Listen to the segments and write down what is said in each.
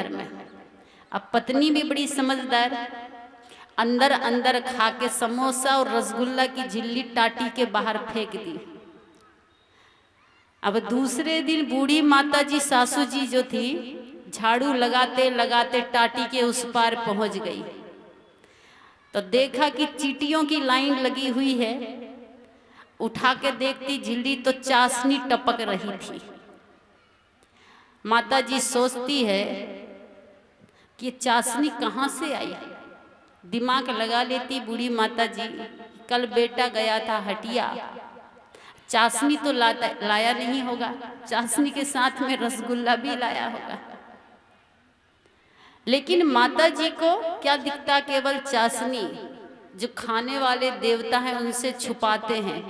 घर में। अब पत्नी भी बड़ी समझदार, अंदर अंदर खा के समोसा और रसगुल्ला की झिल्ली टाटी के बाहर फेंक दी। अब दूसरे दिन बूढ़ी माता जी सासू जी जो थी, झाड़ू लगाते लगाते टाटी के उस पार पहुंच गई तो देखा कि चींटियों की लाइन लगी हुई है। उठा के देखती झिल्ली तो चाशनी टपक रही थी। माता जी सोचती है कि चाशनी कहाँ से आई। दिमाग लगा लेती बूढ़ी माता जी, कल बेटा गया था हटिया, चाशनी तो लाया नहीं होगा, चाशनी के साथ में रसगुल्ला भी लाया होगा। लेकिन माता जी को क्या दिखता, केवल चाशनी। जो खाने वाले देवता हैं उनसे छुपाते हैं,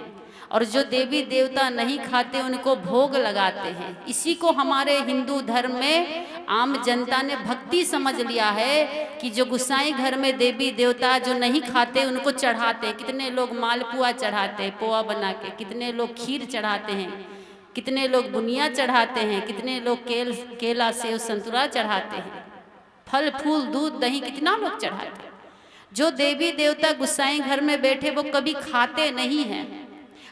और जो देवी देवता नहीं खाते उनको भोग लगाते हैं। इसी को हमारे हिंदू धर्म में आम जनता ने भक्ति समझ लिया है कि जो गुसाई घर में देवी देवता जो नहीं खाते उनको चढ़ाते। कितने लोग मालपुआ चढ़ाते पोहा बना के, कितने लोग खीर चढ़ाते हैं, कितने लोग बुनिया चढ़ाते हैं, कितने लोग केला सेव संतरा चढ़ाते हैं, फल फूल दूध दही कितना लोग चढ़ाते हैं। जो देवी देवता गुसाई घर में बैठे वो कभी खाते नहीं हैं,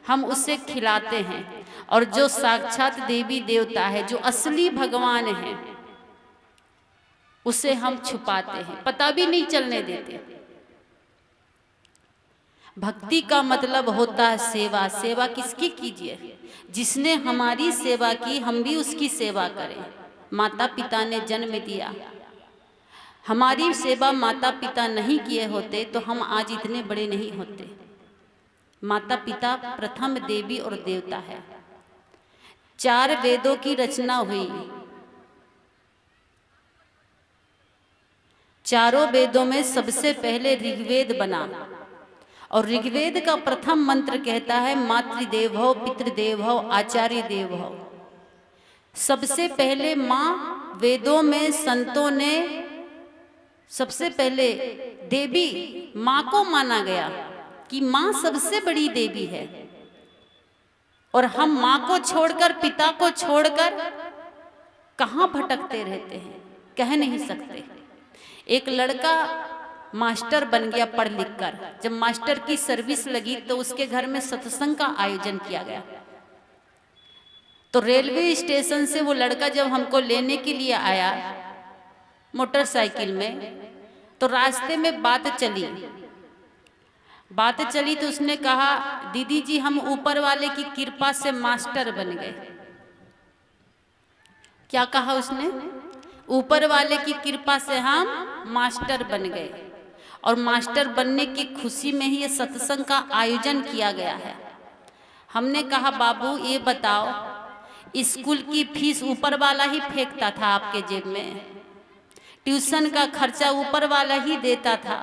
हम उसे खिलाते हैं। और जो साक्षात देवी देवता है, जो असली भगवान है, उसे हम छुपाते हैं, पता भी नहीं चलने देते। भक्ति का मतलब होता है सेवा। सेवा किसकी कीजिए? जिसने हमारी सेवा की हम भी उसकी सेवा करें। माता पिता ने जन्म दिया, हमारी सेवा माता पिता नहीं किए होते तो हम आज इतने बड़े नहीं होते। माता पिता प्रथम देवी और देवता है। 4 वेदों की रचना हुई, चारों वेदों में सबसे पहले ऋग्वेद बना, और ऋग्वेद का प्रथम मंत्र कहता है मातृदेव भव, पितृदेव भव, आचार्य देव भव। सबसे पहले माँ, वेदों में संतों ने सबसे पहले देवी माँ को माना गया कि माँ सबसे बड़ी देवी है। और हम माँ को छोड़कर, पिता को छोड़कर कहाँ भटकते रहते हैं, कह नहीं सकते। एक लड़का मास्टर बन गया पढ़ लिख कर। जब मास्टर की सर्विस लगी तो उसके घर में सत्संग का आयोजन किया गया। तो रेलवे स्टेशन से वो लड़का जब हमको लेने के लिए आया मोटरसाइकिल में, तो रास्ते में बात चली तो उसने कहा, दीदी जी हम ऊपर वाले की कृपा से मास्टर बन गए। क्या कहा उसने? ऊपर वाले की कृपा से हम मास्टर बन गए। और मास्टर बनने की खुशी में ही ये सत्संग का आयोजन किया गया है। हमने कहा बाबू ये बताओ, स्कूल की फीस ऊपर वाला ही फेंकता था आपके जेब में, ट्यूशन का खर्चा ऊपर वाला ही देता था,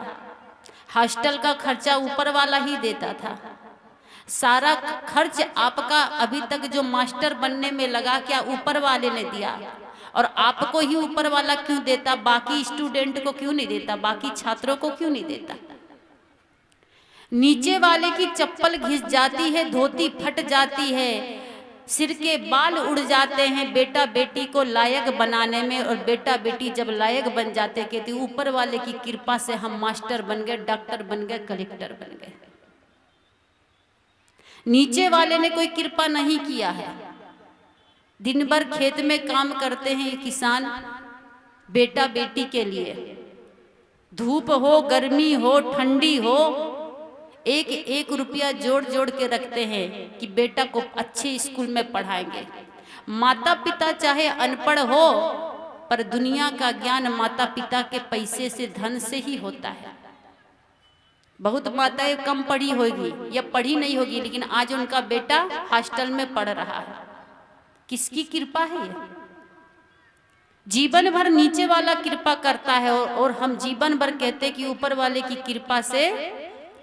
हॉस्टल का खर्चा ऊपर वाला ही देता था, सारा खर्च आपका अभी तक जो मास्टर बनने में लगा क्या ऊपर वाले ने दिया? और आपको ही ऊपर वाला क्यों देता, बाकी स्टूडेंट को क्यों नहीं देता, बाकी छात्रों को क्यों नहीं देता? नीचे वाले की चप्पल घिस जाती है, धोती फट जाती है, सिर के बाल उड़ जाते हैं बेटा बेटी को लायक बनाने में। और बेटा बेटी जब लायक बन जाते कहते ऊपर वाले की कृपा से हम मास्टर बन गए, डॉक्टर बन गए, कलेक्टर बन गए। नीचे वाले ने कोई कृपा नहीं किया है। दिन भर खेत में काम करते हैं किसान बेटा बेटी के लिए, धूप हो गर्मी हो ठंडी हो, एक एक रुपया जोड़ जोड़ के रखते हैं कि बेटा को अच्छे स्कूल में पढ़ाएंगे। माता पिता चाहे अनपढ़ हो, पर दुनिया का ज्ञान माता पिता के पैसे से, धन से ही होता है। बहुत माताएं कम पढ़ी होगी या पढ़ी नहीं होगी, लेकिन आज उनका बेटा हॉस्टल में पढ़ रहा है। किसकी कृपा है ये? जीवन भर नीचे वाला कृपा करता है, और हम जीवन भर कहते हैं कि ऊपर वाले की कृपा से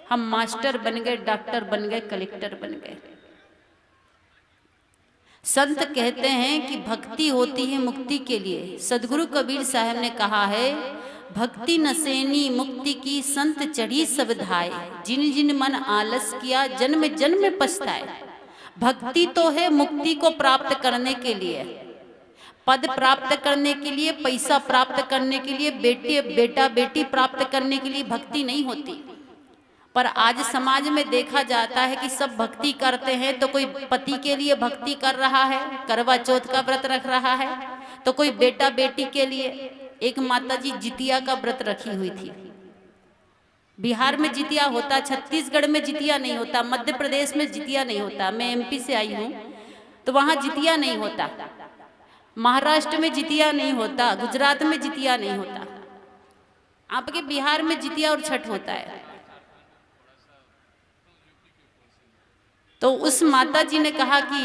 हम मास्टर बन गए, डॉक्टर बन गए, कलेक्टर बन गए। संत कहते हैं कि भक्ति होती है मुक्ति के लिए। सदगुरु कबीर साहब ने कहा है, भक्ति नसेनी मुक्ति की संत चढ़ी सब धाए, जिन जिन मन आलस किया जन्म जन्म में पछताए। भक्ति तो है मुक्ति को प्राप्त करने के लिए, पद प्राप्त करने के लिए, पैसा प्राप्त करने के लिए, बेटा बेटी प्राप्त करने के लिए भक्ति नहीं होती। पर आज समाज में देखा जाता है कि सब भक्ति करते हैं, तो कोई पति के लिए भक्ति कर रहा है, करवा चौथ का व्रत रख रहा है, तो कोई बेटा बेटी के लिए। एक माता जी जितिया का व्रत रखी हुई थी। बिहार में जितिया होता, छत्तीसगढ़ में जितिया नहीं होता, मध्य प्रदेश में जितिया नहीं होता। मैं एमपी से आई हूँ, तो वहाँ जितिया नहीं होता। महाराष्ट्र में जितिया नहीं होता, गुजरात में जितिया नहीं होता। आपके बिहार में जितिया और छठ होता है। तो उस माता जी ने कहा कि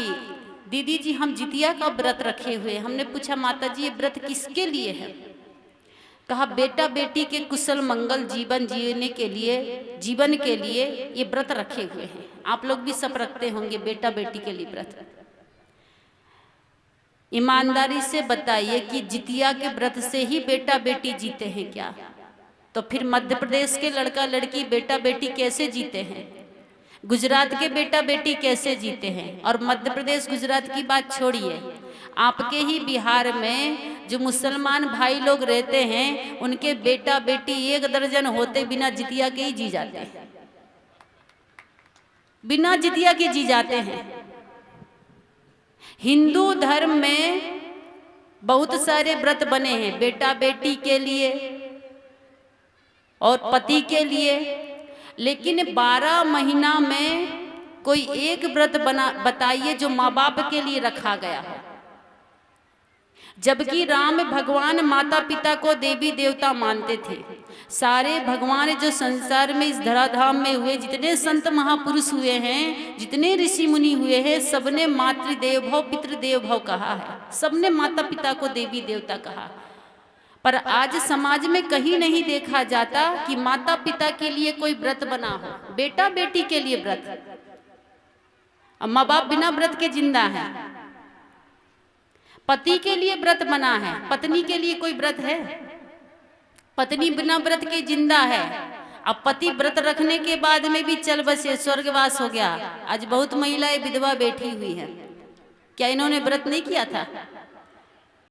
दीदी जी, हम जितिया का व्रत रखे हुए। हमने पूछा, माता जी ये व्रत किसके लिए है? कहा, बेटा बेटी के कुशल मंगल जीवन जीने के लिए, जीवन के लिए ये व्रत रखे हुए हैं। आप लोग भी सब रखते होंगे बेटा बेटी के लिए व्रत। ईमानदारी से बताइए कि जितिया के व्रत से ही बेटा बेटी जीते हैं क्या? तो फिर मध्य प्रदेश के लड़का लड़की बेटा बेटी कैसे जीते हैं? गुजरात के बेटा बेटी कैसे जीते हैं? और मध्य प्रदेश गुजरात की बात छोड़िए, आपके ही बिहार में जो मुसलमान भाई लोग रहते हैं, उनके बेटा बेटी 1 दर्जन होते बिना जितिया के ही जी जाते हैं, बिना जितिया के जी जाते हैं। हिंदू धर्म में बहुत सारे व्रत बने हैं बेटा बेटी के लिए और पति के लिए, लेकिन 12 महीना में कोई एक व्रत बताइए जो माँ बाप के लिए रखा गया हो। जबकि राम भगवान माता पिता को देवी देवता मानते थे। सारे भगवान जो संसार में इस धराधाम में हुए, जितने संत महापुरुष हुए हैं, जितने ऋषि मुनि हुए हैं, सबने मातृदेव भव पितृदेव भव कहा है, सबने माता पिता को देवी देवता कहा। पर आज समाज में कहीं नहीं देखा जाता कि माता पिता के लिए कोई व्रत बना हो, बेटा बेटी के लिए व्रत। माँ बाप बिना व्रत के जिंदा है। पति के लिए व्रत बना है, पत्नी के लिए कोई व्रत है? पत्नी बिना व्रत के जिंदा है। अब पति व्रत रखने के बाद में भी चल बसे, स्वर्गवास हो गया। आज बहुत महिलाएं विधवा बैठी हुई है। क्या इन्होंने व्रत नहीं किया था?